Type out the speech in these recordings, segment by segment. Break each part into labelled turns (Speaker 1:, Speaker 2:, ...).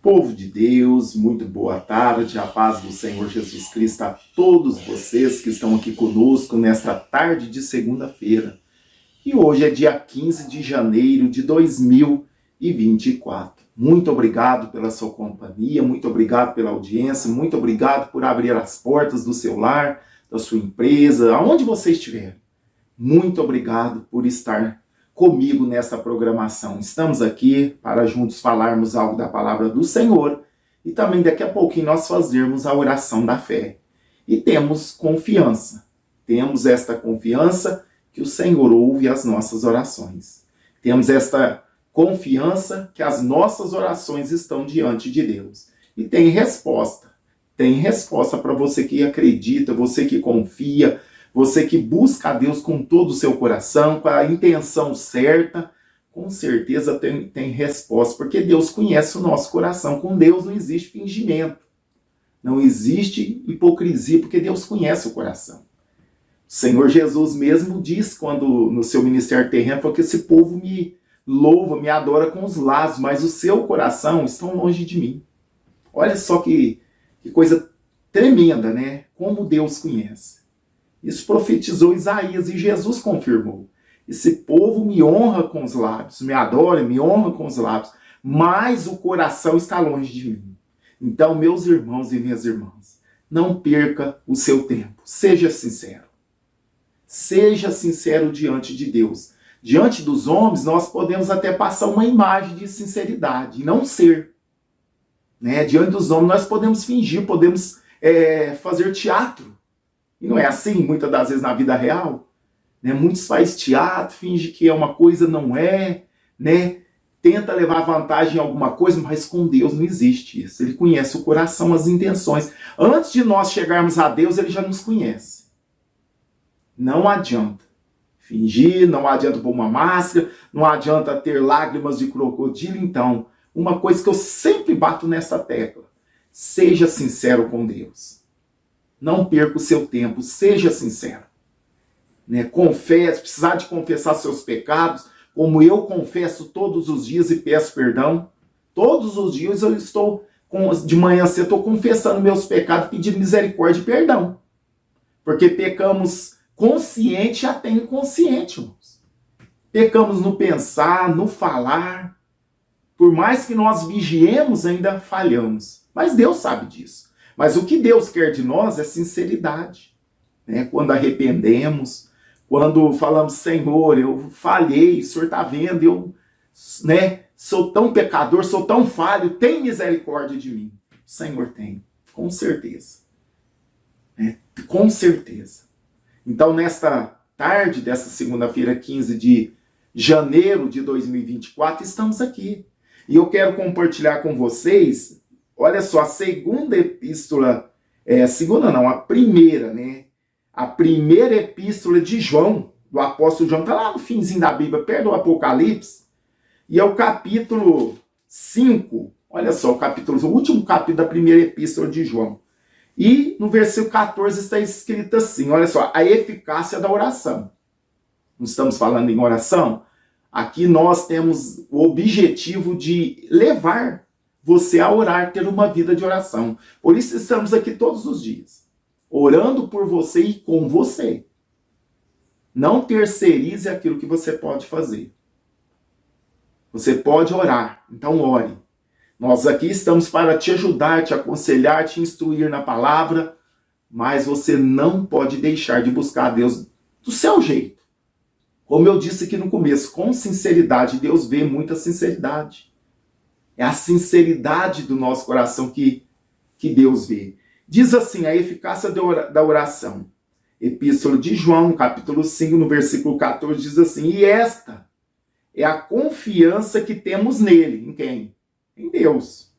Speaker 1: Povo de Deus, muito boa tarde, a paz do Senhor Jesus Cristo a todos vocês que estão aqui conosco nesta tarde de segunda-feira. E hoje é dia 15 de janeiro de 2024. Muito obrigado pela sua companhia, muito obrigado pela audiência, muito obrigado por abrir as portas do seu lar, da sua empresa, aonde você estiver. Muito obrigado por estar comigo nesta programação. Estamos aqui para juntos falarmos algo da palavra do Senhor e também daqui a pouquinho nós fazermos a oração da fé. E temos esta confiança que o Senhor ouve as nossas orações. Temos esta confiança que as nossas orações estão diante de Deus. E tem resposta para você que acredita, você que confia, você que busca a Deus com todo o seu coração, com a intenção certa, com certeza tem resposta, porque Deus conhece o nosso coração. Com Deus não existe fingimento, não existe hipocrisia, porque Deus conhece o coração. O Senhor Jesus mesmo diz, quando no seu ministério terreno, falou que esse povo me louva, me adora com os lábios, mas o seu coração está longe de mim. Olha só que coisa tremenda, né? Como Deus conhece. Isso profetizou Isaías e Jesus confirmou. Esse povo me honra com os lábios, me adora, me honra com os lábios, mas o coração está longe de mim. Então, meus irmãos e minhas irmãs, não perca o seu tempo. Seja sincero. Seja sincero diante de Deus. Diante dos homens, nós podemos até passar uma imagem de sinceridade, e não ser. Né? Diante dos homens, nós podemos fingir, podemos fazer teatro. E não é assim, muitas das vezes, na vida real. Né? Muitos fazem teatro, fingem que é uma coisa, não é. Né? Tenta levar vantagem em alguma coisa, mas com Deus não existe isso. Ele conhece o coração, as intenções. Antes de nós chegarmos a Deus, Ele já nos conhece. Não adianta fingir, não adianta pôr uma máscara, não adianta ter lágrimas de crocodilo. Então, uma coisa que eu sempre bato nessa tecla: seja sincero com Deus. Não perca o seu tempo, seja sincero. Né? Confesse, precisar de confessar seus pecados, como eu confesso todos os dias e peço perdão. Todos os dias eu estou, de manhã cedo, estou confessando meus pecados, pedindo misericórdia e perdão. Porque pecamos consciente e até inconsciente, irmãos. Pecamos no pensar, no falar. Por mais que nós vigiemos, ainda falhamos. Mas Deus sabe disso. Mas o que Deus quer de nós é sinceridade. Né? Quando arrependemos, quando falamos: Senhor, eu falhei, o Senhor está vendo, eu sou tão pecador, sou tão falho, tem misericórdia de mim. O Senhor tem, com certeza. Com certeza. Então, nesta tarde dessa segunda-feira, 15 de janeiro de 2024, estamos aqui. E eu quero compartilhar com vocês, olha só, a segunda epístola, a primeira, né? A primeira epístola de João, do apóstolo João, está lá no finzinho da Bíblia, perto do Apocalipse, e é o capítulo 5, olha só, o último capítulo da primeira epístola de João. E no versículo 14 está escrito assim, olha só, a eficácia da oração. Não estamos falando em oração? Aqui nós temos o objetivo de levar você a orar, ter uma vida de oração. Por isso estamos aqui todos os dias, orando por você e com você. Não terceirize aquilo que você pode fazer. Você pode orar, então ore. Nós aqui estamos para te ajudar, te aconselhar, te instruir na palavra, mas você não pode deixar de buscar a Deus do seu jeito. Como eu disse aqui no começo, com sinceridade. Deus vê muita sinceridade. É a sinceridade do nosso coração que Deus vê. Diz assim, a eficácia da oração. Epístola de João, capítulo 5, no versículo 14, diz assim: e esta é a confiança que temos nele. Em quem? Em Deus.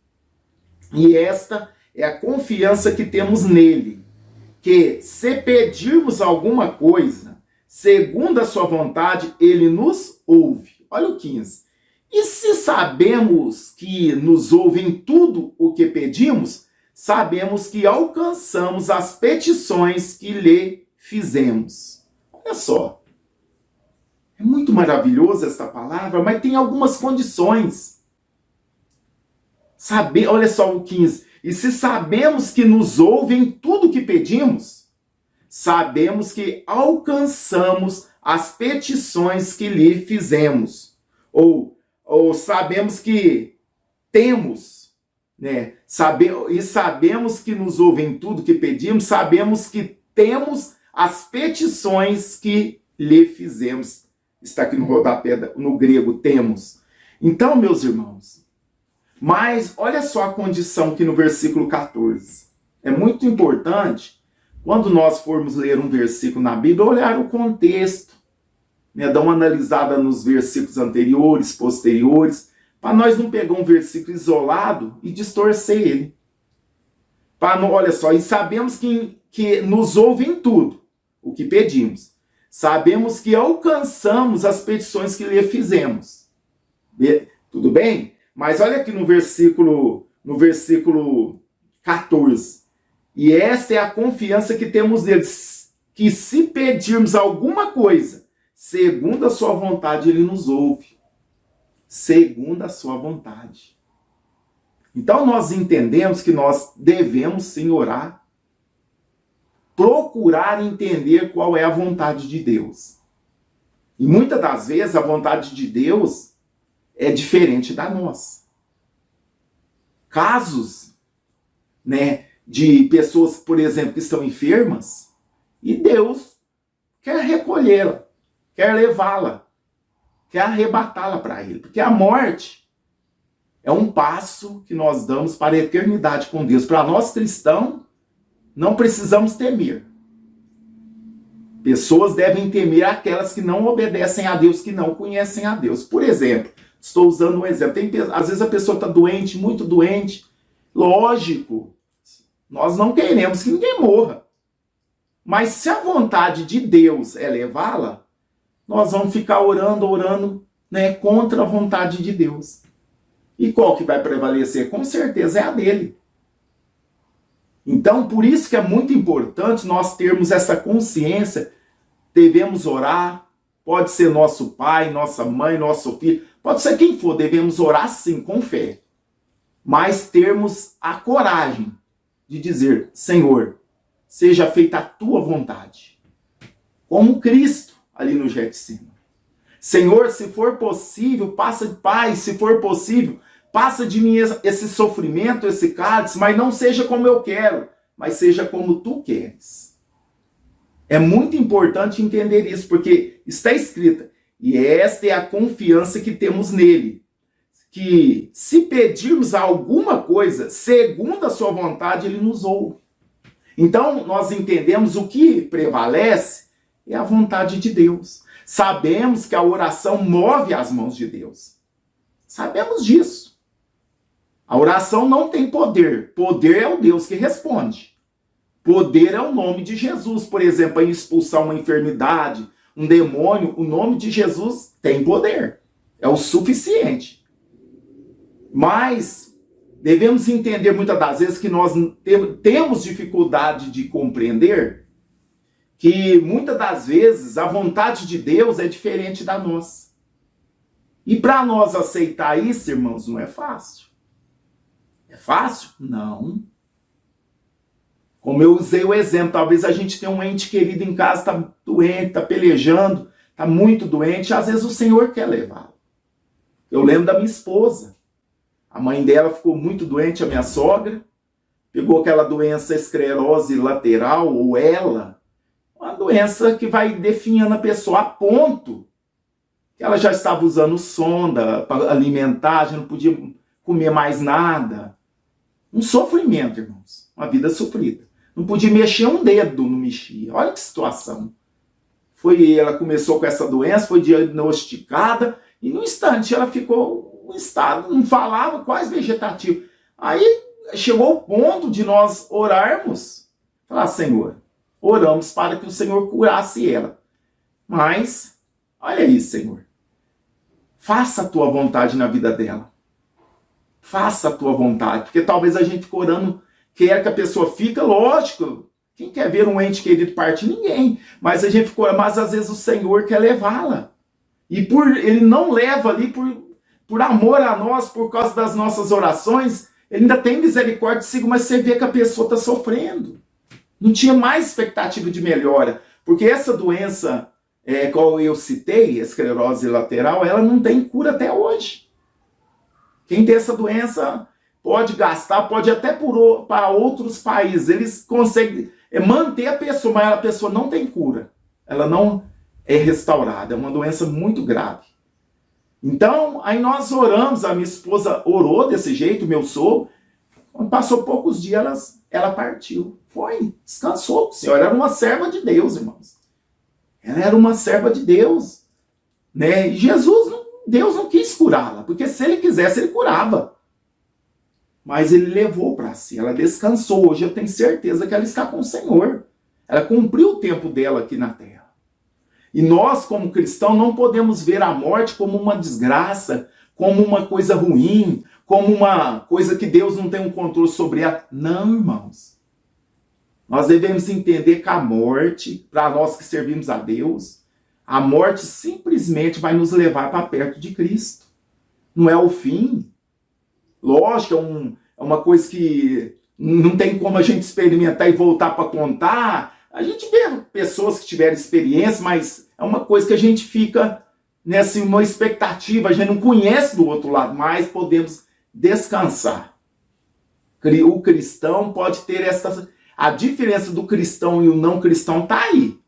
Speaker 1: E esta é a confiança que temos nele, que se pedirmos alguma coisa, segundo a sua vontade, ele nos ouve. Olha o 15. E se sabemos que nos ouve em tudo o que pedimos, sabemos que alcançamos as petições que lhe fizemos. Olha só. É muito maravilhosa essa palavra, mas tem algumas condições. Olha só o 15. E se sabemos que nos ouve em tudo que pedimos, sabemos que alcançamos as petições que lhe fizemos. Ou sabemos que temos, né? Sabemos que nos ouve em tudo que pedimos, sabemos que temos as petições que lhe fizemos. Está aqui no rodapé, no grego, temos. Então, meus irmãos, mas olha só a condição aqui no versículo 14. É muito importante, quando nós formos ler um versículo na Bíblia, olhar o contexto, né, dar uma analisada nos versículos anteriores, posteriores, para nós não pegar um versículo isolado e distorcer ele. Olha só, e sabemos que nos ouve em tudo o que pedimos. Sabemos que alcançamos as petições que lhe fizemos. Tudo bem? Mas olha aqui no versículo 14. E essa é a confiança que temos neles, que se pedirmos alguma coisa, segundo a sua vontade, ele nos ouve. Segundo a sua vontade. Então nós entendemos que nós devemos sim orar, procurar entender qual é a vontade de Deus. E muitas das vezes a vontade de Deus é diferente da nossa. Casos, né, de pessoas, por exemplo, que estão enfermas, e Deus quer recolhê-la, quer levá-la, quer arrebatá-la para ele. Porque a morte é um passo que nós damos para a eternidade com Deus. Para nós cristãos, não precisamos temer. Pessoas devem temer aquelas que não obedecem a Deus, que não conhecem a Deus. Por exemplo, estou usando um exemplo. Às vezes a pessoa está doente, muito doente. Lógico, nós não queremos que ninguém morra. Mas se a vontade de Deus é levá-la, nós vamos ficar orando, né, contra a vontade de Deus. E qual que vai prevalecer? Com certeza é a dele. Então, por isso que é muito importante nós termos essa consciência. Devemos orar, pode ser nosso pai, nossa mãe, nosso filho, pode ser quem for, devemos orar sim, com fé. Mas termos a coragem de dizer, Senhor, seja feita a tua vontade. Como Cristo ali no Getsemane. Senhor, se for possível, Pai, se for possível, passa de mim esse sofrimento, esse cálice, mas não seja como eu quero, mas seja como tu queres. É muito importante entender isso, porque está escrito, e esta é a confiança que temos nele, que se pedirmos alguma coisa, segundo a sua vontade, ele nos ouve. Então, nós entendemos o que prevalece é a vontade de Deus. Sabemos que a oração move as mãos de Deus. Sabemos disso. A oração não tem poder. Poder é o Deus que responde. Poder é o nome de Jesus. Por exemplo, em expulsar uma enfermidade, um demônio, o nome de Jesus tem poder. É o suficiente. Mas devemos entender muitas das vezes que nós temos dificuldade de compreender que muitas das vezes a vontade de Deus é diferente da nossa. E para nós aceitar isso, irmãos, não é fácil. É fácil? Não. Como eu usei o exemplo, talvez a gente tenha um ente querido em casa, está doente, está pelejando, está muito doente, às vezes o Senhor quer levá-lo. Eu lembro da minha esposa. A mãe dela ficou muito doente, a minha sogra, pegou aquela doença esclerose lateral, ou ELA, uma doença que vai definhando a pessoa a ponto que ela já estava usando sonda para alimentar, já não podia comer mais nada. Um sofrimento, irmãos. Uma vida sofrida. Não podia mexer um dedo, não mexia. Olha que situação. Ela começou com essa doença, foi diagnosticada, e no instante ela ficou em estado, não falava, quase vegetativo. Aí chegou o ponto de nós orarmos. Falar, Senhor, oramos para que o Senhor curasse ela. Mas, olha isso, Senhor. Faça a tua vontade na vida dela. Faça a tua vontade. Porque talvez a gente fique orando, quer que a pessoa fique, lógico. Quem quer ver um ente querido partir? Ninguém. Mas a gente fica orando, mas às vezes o Senhor quer levá-la. E ele não leva ali por amor a nós, por causa das nossas orações, ele ainda tem misericórdia de si, mas você vê que a pessoa está sofrendo. Não tinha mais expectativa de melhora, porque essa doença, qual eu citei, esclerose lateral, ela não tem cura até hoje. Quem tem essa doença pode gastar, pode até para outros países, eles conseguem manter a pessoa, mas a pessoa não tem cura, ela não é restaurada, é uma doença muito grave. Então, aí nós oramos, a minha esposa orou desse jeito, meu sogro, quando passou poucos dias, ela partiu. Foi, descansou com o Senhor. Ela era uma serva de Deus, irmãos. Ela era uma serva de Deus. Né? E Deus não quis curá-la, porque se ele quisesse, ele curava. Mas ele levou para si, ela descansou. Hoje eu tenho certeza que ela está com o Senhor. Ela cumpriu o tempo dela aqui na terra. E nós, como cristãos, não podemos ver a morte como uma desgraça, como uma coisa ruim, como uma coisa que Deus não tem um controle sobre ela. Não, irmãos. Nós devemos entender que a morte, para nós que servimos a Deus, a morte simplesmente vai nos levar para perto de Cristo. Não é o fim. Lógico, é uma coisa que não tem como a gente experimentar e voltar para contar. A gente vê pessoas que tiveram experiência, mas é uma coisa que a gente fica nessa uma expectativa, a gente não conhece do outro lado, mas podemos descansar. O cristão pode ter essa... A diferença do cristão e o não cristão está aí.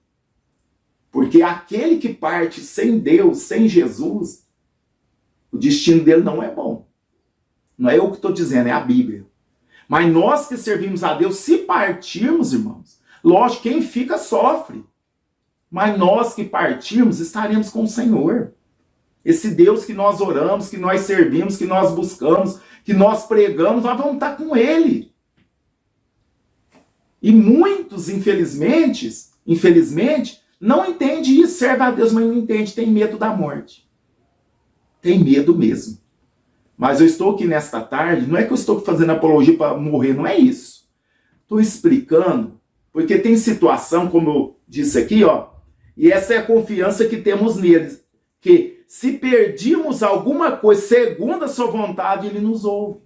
Speaker 1: Porque aquele que parte sem Deus, sem Jesus, o destino dele não é bom. Não é eu que estou dizendo, é a Bíblia. Mas nós que servimos a Deus, se partirmos, irmãos, lógico, quem fica sofre. Mas nós que partirmos, estaremos com o Senhor. Esse Deus que nós oramos, que nós servimos, que nós buscamos, que nós pregamos, nós vamos estar com Ele. E muitos, infelizmente, não entendem isso, serve a Deus, mas não entende, tem medo da morte. Tem medo mesmo. Mas eu estou aqui nesta tarde, não é que eu estou fazendo apologia para morrer, não é isso. Estou explicando, porque tem situação, como eu disse aqui, e essa é a confiança que temos neles, que se perdimos alguma coisa segundo a sua vontade, ele nos ouve.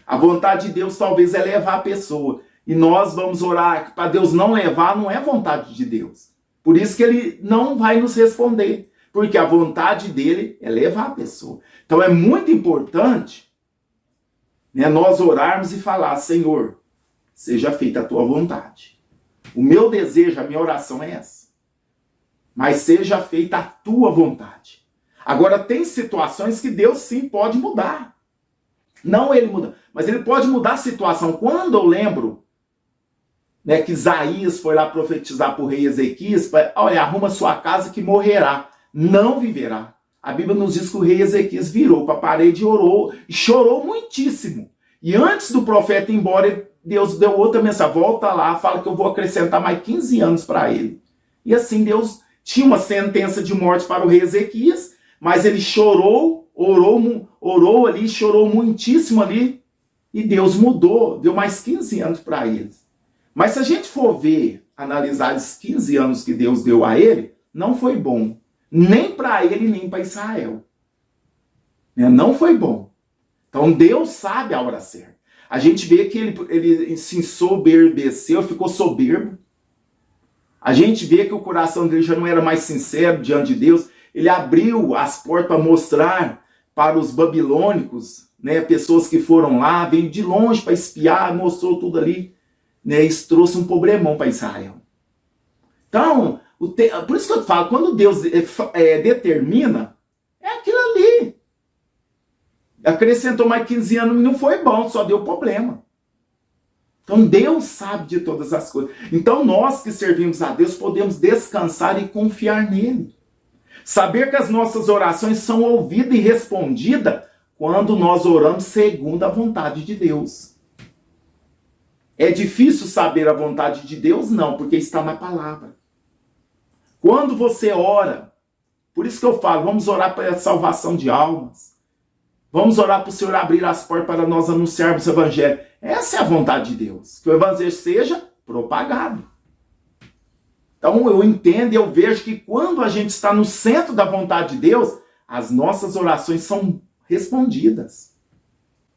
Speaker 1: A vontade de Deus talvez é levar a pessoa. E nós vamos orar para Deus não levar, não é vontade de Deus. Por isso que ele não vai nos responder. Porque a vontade dele é levar a pessoa. Então é muito importante, né, nós orarmos e falar: Senhor, seja feita a tua vontade. O meu desejo, a minha oração é essa. Mas seja feita a tua vontade. Agora tem situações que Deus sim pode mudar. Não ele muda, mas ele pode mudar a situação. Quando eu lembro, né, que Isaías foi lá profetizar para o rei Ezequias, olha, arruma sua casa que morrerá, não viverá. A Bíblia nos diz que o rei Ezequias virou para a parede e orou, e chorou muitíssimo. E antes do profeta ir embora, Deus deu outra mensagem: volta lá, fala que eu vou acrescentar mais 15 anos para ele. E assim Deus tinha uma sentença de morte para o rei Ezequias, mas ele chorou, orou ali, chorou muitíssimo ali, e Deus mudou, deu mais 15 anos para eles. Mas se a gente for ver, analisar esses 15 anos que Deus deu a ele, não foi bom. Nem para ele, nem para Israel. Não foi bom. Então Deus sabe a hora certa. A gente vê que ele se ensoberbeceu, ficou soberbo. A gente vê que o coração dele já não era mais sincero diante de Deus. Ele abriu as portas para mostrar para os babilônicos, né, pessoas que foram lá, veio de longe para espiar, mostrou tudo ali. Né, isso trouxe um problemão para Israel. Então, por isso que eu falo, quando Deus determina, é aquilo ali. Acrescentou mais 15 anos, não foi bom, só deu problema. Então Deus sabe de todas as coisas. Então nós que servimos a Deus podemos descansar e confiar nele. Saber que as nossas orações são ouvidas e respondidas quando nós oramos segundo a vontade de Deus. É difícil saber a vontade de Deus? Não, porque está na palavra. Quando você ora, por isso que eu falo, vamos orar para a salvação de almas. Vamos orar para o Senhor abrir as portas para nós anunciarmos o Evangelho. Essa é a vontade de Deus, que o Evangelho seja propagado. Então eu entendo e eu vejo que quando a gente está no centro da vontade de Deus, as nossas orações são respondidas.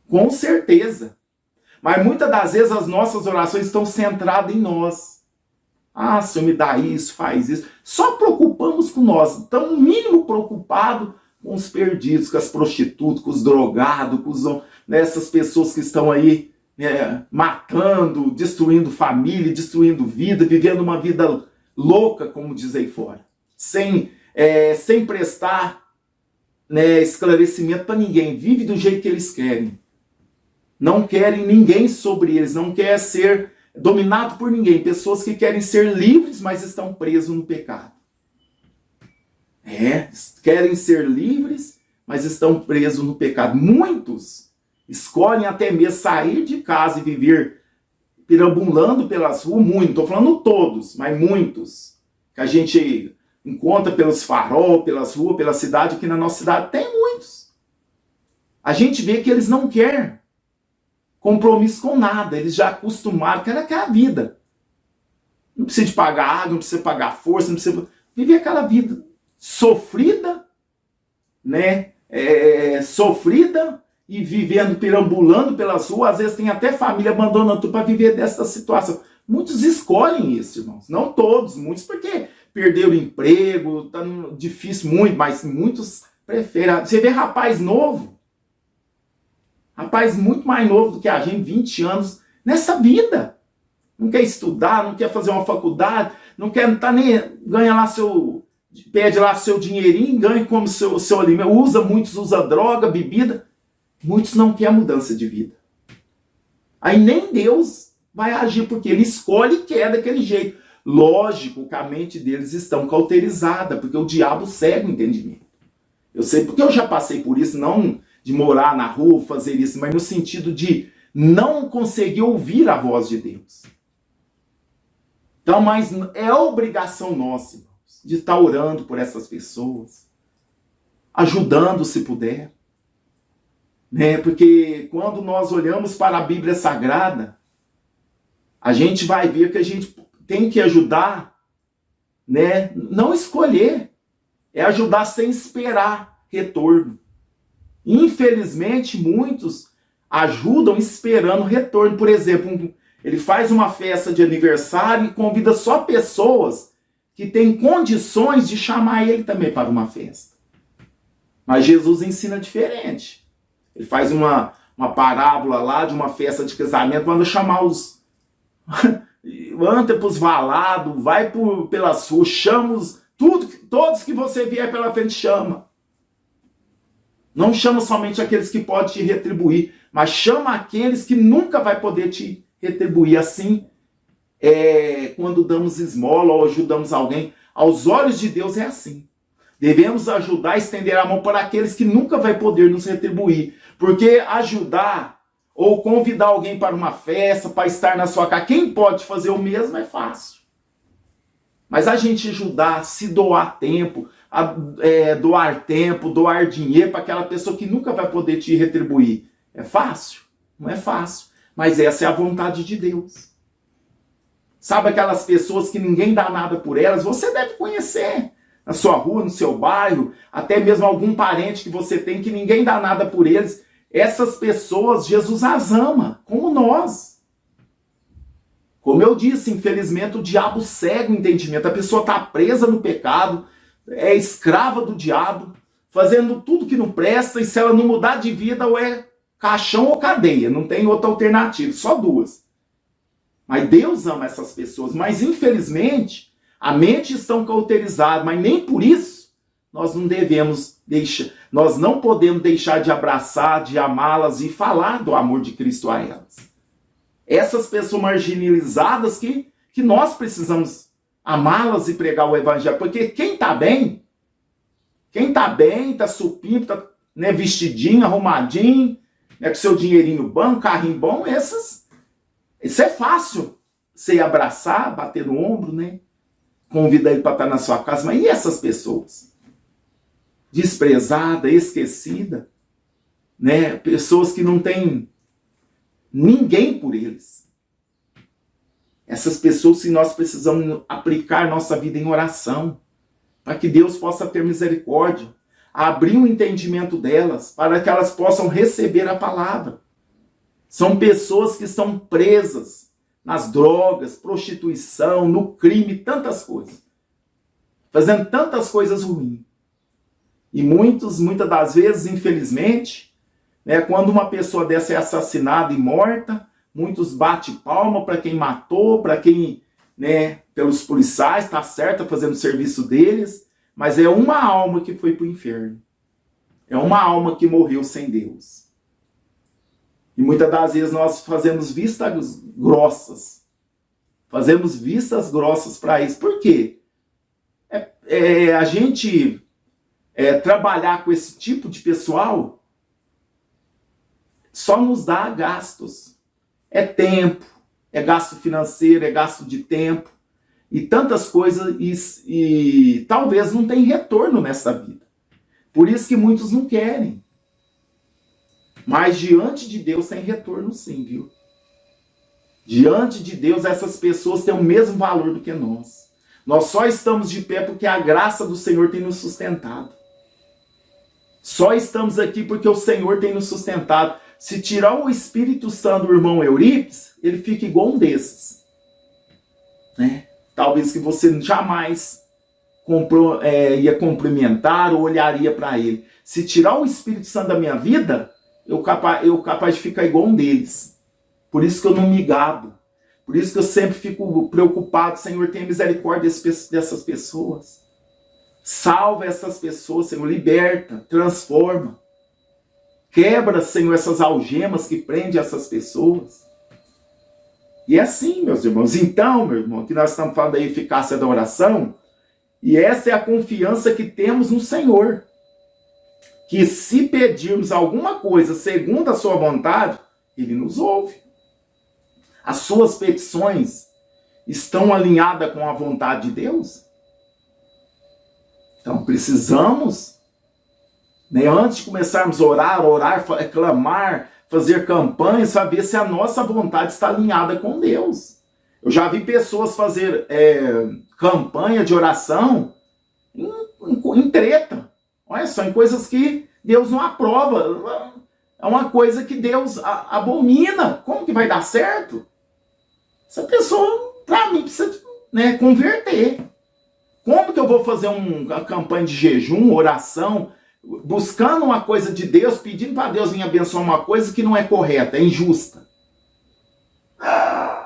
Speaker 1: Com certeza. Mas muitas das vezes as nossas orações estão centradas em nós. Ah, Senhor, me dá isso, faz isso. Só preocupamos com nós. Estamos, no mínimo, preocupados com os perdidos, com as prostitutas, com os drogados, com essas pessoas que estão aí matando, destruindo família, destruindo vida, vivendo uma vida louca, como diz aí fora. Sem prestar esclarecimento para ninguém. Vive do jeito que eles querem. Não querem ninguém sobre eles, não quer ser dominado por ninguém. Pessoas que querem ser livres, mas estão presos no pecado. Querem ser livres, mas estão presos no pecado. Muitos escolhem até mesmo sair de casa e viver perambulando pelas ruas. Muitos, estou falando todos, mas muitos. Que a gente encontra pelos farol, pelas ruas, pela cidade. Aqui na nossa cidade tem muitos. A gente vê que eles não querem compromisso com nada, eles já acostumaram, que é a vida. Não precisa de pagar água, não precisa pagar força, não precisa viver aquela vida sofrida, sofrida e vivendo, perambulando pelas ruas, às vezes tem até família abandonando tudo para viver dessa situação. Muitos escolhem isso, irmãos, não todos, muitos porque perderam o emprego, tá difícil muito, mas muitos preferem. Você vê rapaz novo, rapaz muito mais novo do que a gente, 20 anos, nessa vida. Não quer estudar, não quer fazer uma faculdade, não quer ganha lá pede lá seu dinheirinho, ganha como seu alimento, muitos usam droga, bebida. Muitos não querem mudança de vida. Aí nem Deus vai agir, porque ele escolhe e quer daquele jeito. Lógico que a mente deles está cauterizada, porque o diabo cega o entendimento. Eu sei porque eu já passei por isso, não de morar na rua, fazer isso, mas no sentido de não conseguir ouvir a voz de Deus. Então, mas é obrigação nossa, irmãos, de estar orando por essas pessoas, ajudando se puder. Porque quando nós olhamos para a Bíblia Sagrada, a gente vai ver que a gente tem que ajudar, não escolher, é ajudar sem esperar retorno. Infelizmente, muitos ajudam esperando retorno. Por exemplo, ele faz uma festa de aniversário e convida só pessoas que têm condições de chamar ele também para uma festa. Mas Jesus ensina diferente. Ele faz uma parábola lá de uma festa de casamento, manda chamar anda para os valados, vai pelas ruas, chama todos que você vier pela frente, chama. Não chama somente aqueles que podem te retribuir, mas chama aqueles que nunca vai poder te retribuir. Assim, quando damos esmola ou ajudamos alguém, aos olhos de Deus é assim. Devemos ajudar, estender a mão para aqueles que nunca vai poder nos retribuir. Porque ajudar ou convidar alguém para uma festa, para estar na sua casa, quem pode fazer o mesmo é fácil. Mas a gente ajudar, se doar tempo, doar dinheiro para aquela pessoa que nunca vai poder te retribuir. É fácil? Não é fácil. Mas essa é a vontade de Deus. Sabe aquelas pessoas que ninguém dá nada por elas? Você deve conhecer. Na sua rua, no seu bairro, até mesmo algum parente que você tem que ninguém dá nada por eles. Essas pessoas, Jesus as ama, como nós. Como eu disse, infelizmente o diabo cega o entendimento. A pessoa está presa no pecado, é escrava do diabo, fazendo tudo que não presta, e se ela não mudar de vida, ou é caixão ou cadeia. Não tem outra alternativa, só duas. Mas Deus ama essas pessoas. Mas infelizmente, a mente está cauterizada, mas nem por isso nós não podemos deixar de abraçar, de amá-las e falar do amor de Cristo a elas. Essas pessoas marginalizadas que nós precisamos amá-las e pregar o evangelho, porque quem está bem, está supimpo, está vestidinho, arrumadinho, com seu dinheirinho bom, carrinho bom, isso é fácil. Você abraçar, bater no ombro, convidar ele para estar na sua casa, mas e essas pessoas? Desprezada, esquecida, pessoas que não têm ninguém por eles. Essas pessoas que nós precisamos aplicar nossa vida em oração, para que Deus possa ter misericórdia. abrir o entendimento delas, para que elas possam receber a palavra. São pessoas que estão presas nas drogas, prostituição, no crime, tantas coisas. Fazendo tantas coisas ruins. E muitas das vezes, infelizmente, né, quando uma pessoa dessa é assassinada e morta, muitos batem palma para quem matou, para quem, né, pelos policiais, está certo, fazendo o serviço deles, mas é uma alma que foi para o inferno. É uma alma que morreu sem Deus. E muitas das vezes nós fazemos vistas grossas. Fazemos vistas grossas para isso. Por quê? A gente trabalhar com esse tipo de pessoal só nos dá gastos. É tempo, é gasto financeiro, é gasto de tempo. E tantas coisas, e talvez não tenha retorno nessa vida. Por isso que muitos não querem. Mas diante de Deus tem retorno sim, viu? Diante de Deus essas pessoas têm o mesmo valor do que nós. Nós só estamos de pé porque a graça do Senhor tem nos sustentado. Só estamos aqui porque o Senhor tem nos sustentado. Se tirar o Espírito Santo do irmão Eurípides, ele fica igual um desses. Né? Talvez que você jamais ia cumprimentar ou olharia para ele. Se tirar o Espírito Santo da minha vida, eu capaz de ficar igual um deles. Por isso que eu não me gabo. Por isso que eu sempre fico preocupado. Senhor, tenha misericórdia dessas pessoas. Salva essas pessoas, Senhor. Liberta, transforma. Quebra, Senhor, essas algemas que prendem essas pessoas. E é assim, meus irmãos. Então, meu irmão, que nós estamos falando da eficácia da oração, e essa é a confiança que temos no Senhor. Que se pedirmos alguma coisa segundo a sua vontade, Ele nos ouve. As suas petições estão alinhadas com a vontade de Deus? Então precisamos, né, antes de começarmos a orar, clamar, fazer campanha, saber se a nossa vontade está alinhada com Deus. Eu já vi pessoas fazer campanha de oração em treta. Olha só, em coisas que Deus não aprova. É uma coisa que Deus abomina. Como que vai dar certo? Essa pessoa, para mim, precisa, né, converter. Como que eu vou fazer uma campanha de jejum, oração, buscando uma coisa de Deus, pedindo para Deus vir abençoar uma coisa que não é correta, é injusta?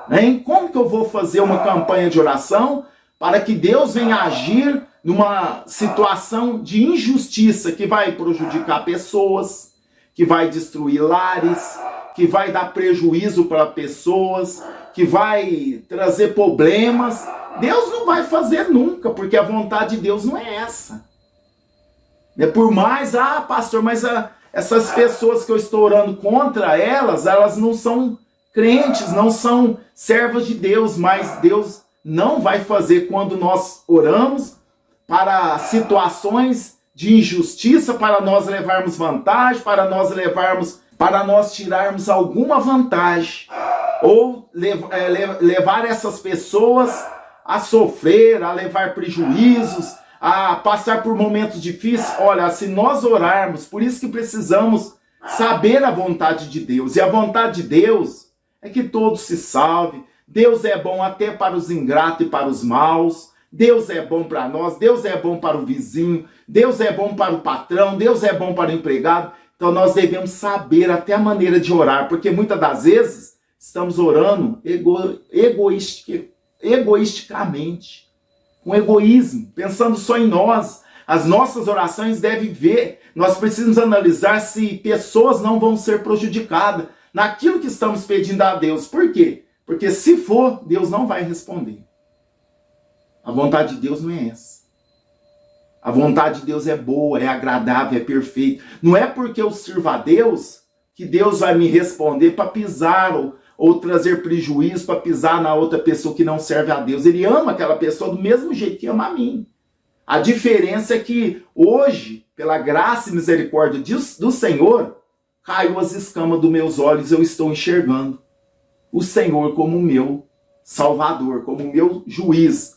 Speaker 1: Né? Como que eu vou fazer uma campanha de oração para que Deus venha agir numa situação de injustiça que vai prejudicar pessoas, que vai destruir lares, que vai dar prejuízo para pessoas, que vai trazer problemas? Deus não vai fazer nunca, porque a vontade de Deus não é essa. Por mais, pastor, mas essas pessoas que eu estou orando contra elas não são crentes, não são servas de Deus, mas Deus não vai fazer quando nós oramos para situações de injustiça, para nós levarmos vantagem, para nós tirarmos alguma vantagem, ou levar essas pessoas a sofrer, a levar prejuízos, a passar por momentos difíceis. Olha, se nós orarmos, por isso que precisamos saber a vontade de Deus. E a vontade de Deus é que todos se salvem. Deus é bom até para os ingratos e para os maus. Deus é bom para nós, Deus é bom para o vizinho, Deus é bom para o patrão, Deus é bom para o empregado. Então nós devemos saber até a maneira de orar, porque muitas das vezes estamos orando egoisticamente, com egoísmo, pensando só em nós. As nossas orações devem ver, nós precisamos analisar se pessoas não vão ser prejudicadas naquilo que estamos pedindo a Deus. Por quê? Porque se for, Deus não vai responder. A vontade de Deus não é essa. A vontade de Deus é boa, é agradável, é perfeita. Não é porque eu sirvo a Deus que Deus vai me responder para pisar ou trazer prejuízo, para pisar na outra pessoa que não serve a Deus. Ele ama aquela pessoa do mesmo jeito que ama a mim. A diferença é que hoje, pela graça e misericórdia do Senhor, caiu as escamas dos meus olhos, eu estou enxergando o Senhor como o meu Salvador, como o meu juiz.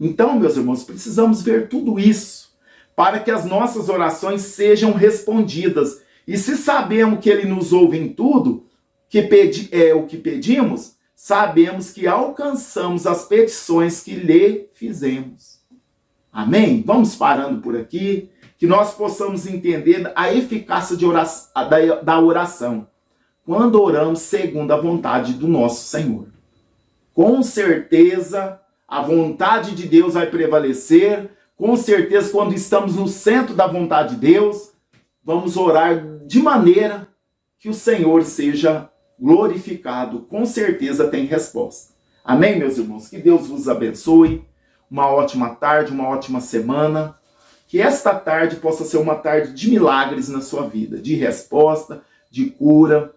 Speaker 1: Então, meus irmãos, precisamos ver tudo isso para que as nossas orações sejam respondidas. E se sabemos que Ele nos ouve em tudo, o que pedimos, sabemos que alcançamos as petições que lhe fizemos. Amém? Vamos parando por aqui, que nós possamos entender a eficácia da oração, quando oramos segundo a vontade do nosso Senhor. Com certeza, a vontade de Deus vai prevalecer. Com certeza, quando estamos no centro da vontade de Deus, vamos orar de maneira que o Senhor seja glorificado. Com certeza tem resposta. Amém, meus irmãos? Que Deus vos abençoe. Uma ótima tarde, uma ótima semana. Que esta tarde possa ser uma tarde de milagres na sua vida. De resposta, de cura,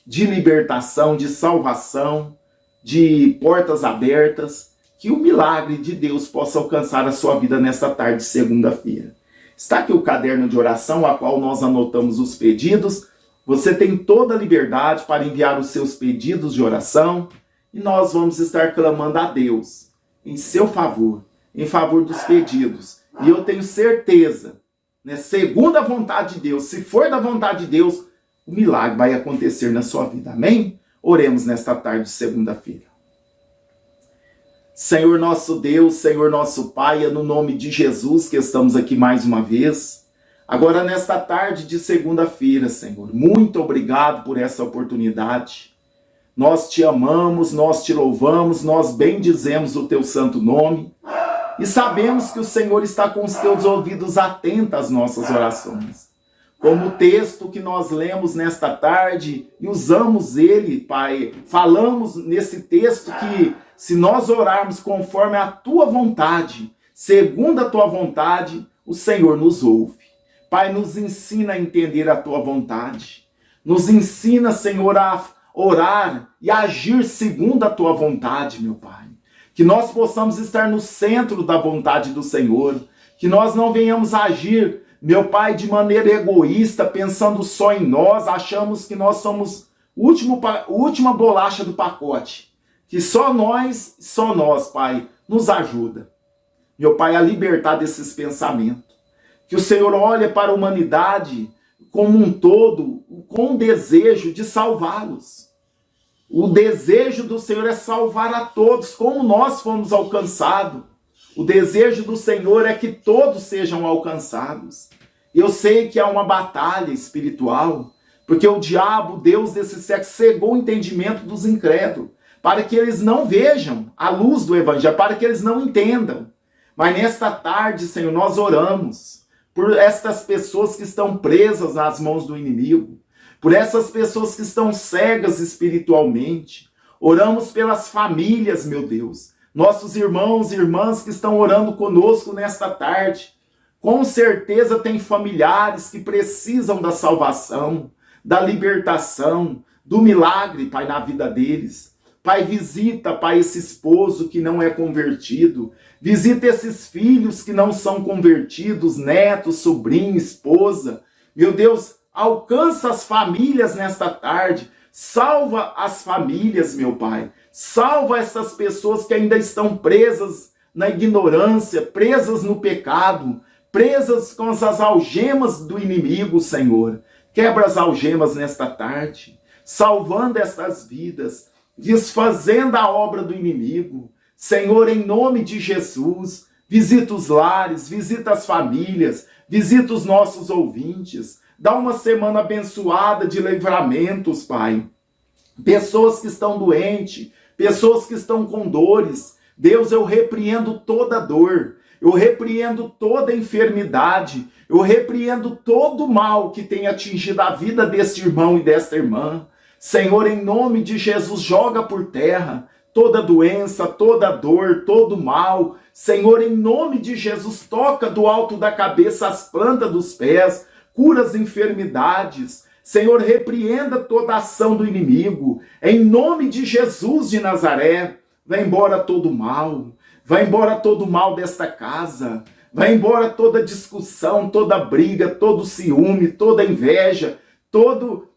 Speaker 1: de libertação, de salvação, de portas abertas. Que o milagre de Deus possa alcançar a sua vida nesta tarde de segunda-feira. Está aqui o caderno de oração, a qual nós anotamos os pedidos. Você tem toda a liberdade para enviar os seus pedidos de oração e nós vamos estar clamando a Deus em seu favor, em favor dos pedidos. E eu tenho certeza, segundo a vontade de Deus, se for da vontade de Deus, o milagre vai acontecer na sua vida. Amém? Oremos nesta tarde de segunda-feira. Senhor nosso Deus, Senhor nosso Pai, é no nome de Jesus que estamos aqui mais uma vez. Agora nesta tarde de segunda-feira, Senhor, muito obrigado por essa oportunidade. Nós te amamos, nós te louvamos, nós bendizemos o teu santo nome. E sabemos que o Senhor está com os teus ouvidos atentos às nossas orações. Como o texto que nós lemos nesta tarde e usamos ele, Pai, falamos nesse texto que se nós orarmos conforme a tua vontade, segundo a tua vontade, o Senhor nos ouve. Pai, nos ensina a entender a tua vontade. Nos ensina, Senhor, a orar e agir segundo a tua vontade, meu Pai. Que nós possamos estar no centro da vontade do Senhor. Que nós não venhamos agir, meu Pai, de maneira egoísta, pensando só em nós. Achamos que nós somos a última bolacha do pacote. Que só nós, Pai, nos ajuda. Meu Pai, a libertar desses pensamentos. Que o Senhor olhe para a humanidade como um todo, com o desejo de salvá-los. O desejo do Senhor é salvar a todos, como nós fomos alcançados. O desejo do Senhor é que todos sejam alcançados. Eu sei que há uma batalha espiritual, porque o diabo, Deus desse século, cegou o entendimento dos incrédulos, para que eles não vejam a luz do Evangelho, para que eles não entendam. Mas nesta tarde, Senhor, nós oramos por estas pessoas que estão presas nas mãos do inimigo, por essas pessoas que estão cegas espiritualmente. Oramos pelas famílias, meu Deus, nossos irmãos e irmãs que estão orando conosco nesta tarde. Com certeza tem familiares que precisam da salvação, da libertação, do milagre, Pai, na vida deles. Pai, visita, Pai, esse esposo que não é convertido. Visita esses filhos que não são convertidos, netos, sobrinho, esposa. Meu Deus, alcança as famílias nesta tarde. Salva as famílias, meu Pai. Salva essas pessoas que ainda estão presas na ignorância, presas no pecado, presas com as algemas do inimigo, Senhor. Quebra as algemas nesta tarde, salvando estas vidas, desfazendo a obra do inimigo. Senhor, em nome de Jesus, visita os lares, visita as famílias, visita os nossos ouvintes. Dá uma semana abençoada de livramentos, Pai. Pessoas que estão doentes, pessoas que estão com dores. Deus, eu repreendo toda dor, eu repreendo toda enfermidade, eu repreendo todo mal que tem atingido a vida deste irmão e desta irmã. Senhor, em nome de Jesus, joga por terra toda doença, toda dor, todo mal. Senhor, em nome de Jesus, toca do alto da cabeça as plantas dos pés, cura as enfermidades. Senhor, repreenda toda ação do inimigo. Em nome de Jesus de Nazaré, vai embora todo mal. Vai embora todo mal desta casa. Vai embora toda discussão, toda briga, todo ciúme, toda inveja,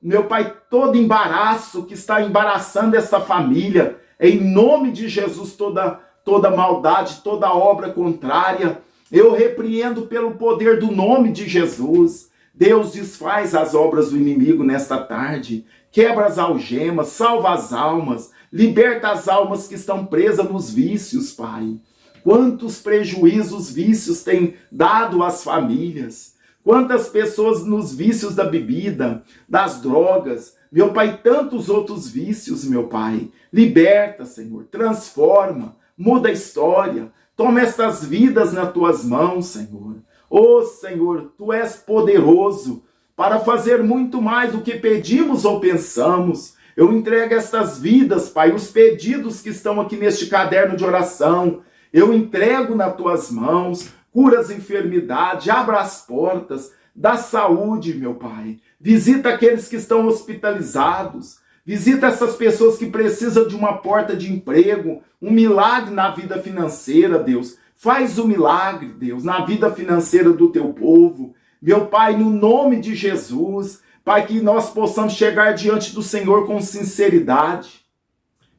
Speaker 1: meu Pai, todo embaraço que está embaraçando essa família. Em nome de Jesus, toda maldade, toda obra contrária. Eu repreendo pelo poder do nome de Jesus. Deus, desfaz as obras do inimigo nesta tarde. Quebra as algemas, salva as almas, liberta as almas que estão presas nos vícios, Pai. Quantos prejuízos os vícios têm dado às famílias. Quantas pessoas nos vícios da bebida, das drogas, meu Pai, tantos outros vícios, meu Pai. Liberta, Senhor, transforma, muda a história. Toma estas vidas nas tuas mãos, Senhor. Ô, Senhor, tu és poderoso para fazer muito mais do que pedimos ou pensamos. Eu entrego estas vidas, Pai, os pedidos que estão aqui neste caderno de oração. Eu entrego nas tuas mãos. Cura as enfermidades, abra as portas, dá saúde, meu Pai. Visita aqueles que estão hospitalizados. Visita essas pessoas que precisam de uma porta de emprego, um milagre na vida financeira, Deus. Faz o milagre, Deus, na vida financeira do teu povo. Meu Pai, no nome de Jesus, Pai, que nós possamos chegar diante do Senhor com sinceridade.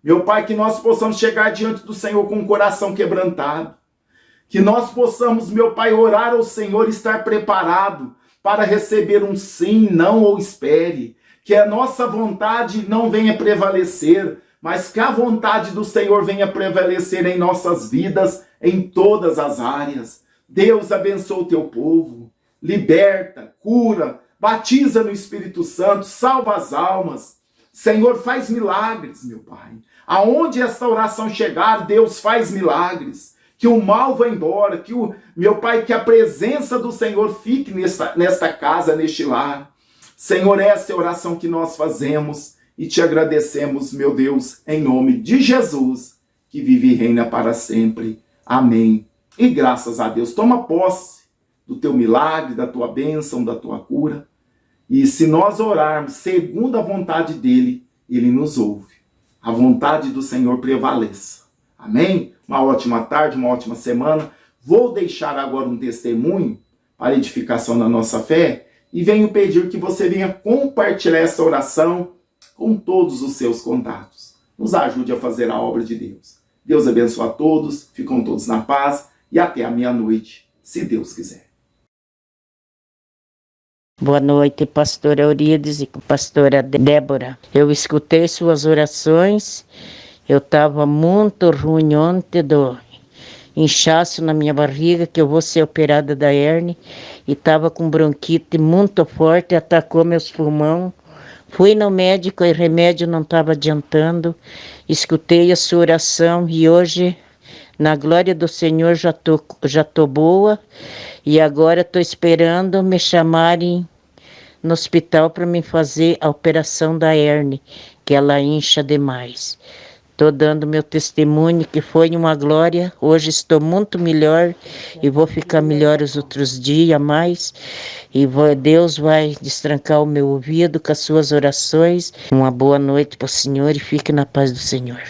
Speaker 1: Meu Pai, que nós possamos chegar diante do Senhor com o coração quebrantado. Que nós possamos, meu Pai, orar ao Senhor e estar preparado para receber um sim, não ou espere. Que a nossa vontade não venha prevalecer, mas que a vontade do Senhor venha prevalecer em nossas vidas, em todas as áreas. Deus abençoe o teu povo, liberta, cura, batiza no Espírito Santo, salva as almas. Senhor, faz milagres, meu Pai. Aonde esta oração chegar, Deus faz milagres. Que o mal vá embora, meu Pai, que a presença do Senhor fique nesta casa, neste lar. Senhor, essa é a oração que nós fazemos e te agradecemos, meu Deus, em nome de Jesus, que vive e reina para sempre. Amém. E graças a Deus, toma posse do teu milagre, da tua bênção, da tua cura. E se nós orarmos segundo a vontade dele, ele nos ouve. A vontade do Senhor prevaleça. Amém? Uma ótima tarde, uma ótima semana. Vou deixar agora um testemunho para edificação da nossa fé e venho pedir que você venha compartilhar essa oração com todos os seus contatos. Nos ajude a fazer a obra de Deus. Deus abençoe a todos, ficam todos na paz e até a meia-noite, se Deus quiser.
Speaker 2: Boa noite, pastora Euríades e pastora Débora. Eu escutei suas orações. Eu estava muito ruim ontem do inchaço na minha barriga, que eu vou ser operada da hérnia, e estava com bronquite muito forte, atacou meus pulmões. Fui no médico e remédio não estava adiantando. Escutei a sua oração e hoje, na glória do Senhor, já tô boa. E agora estou esperando me chamarem no hospital para me fazer a operação da hérnia, que ela incha demais. Estou dando meu testemunho que foi uma glória. Hoje estou muito melhor e vou ficar melhor os outros dias mais. E Deus vai destrancar o meu ouvido com as suas orações. Uma boa noite para o Senhor e fique na paz do Senhor.